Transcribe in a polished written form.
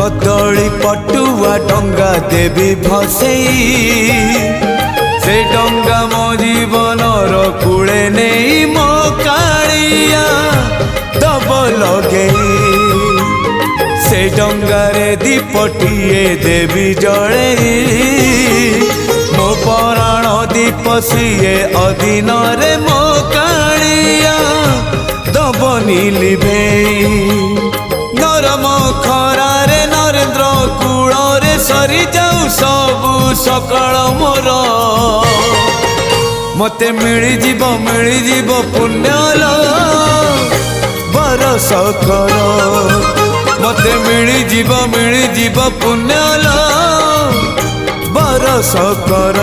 कदली पटुआ डंगा देवी भसई से डंगा मो जीवन कूले नहीं मो कालिया दब लगे से डंगारे दीपटिए देवी जड़े मो पराण दीप सीए अधीन रे मो कालिया दब नीलिभे नरम खरारे नरेंद्र कूଳରେ सरी जाऊ सबु सकाळ मोर मते मिलिजीव पुण्यल बरस कर मते मिलिजीव पुण्यल बरस कर।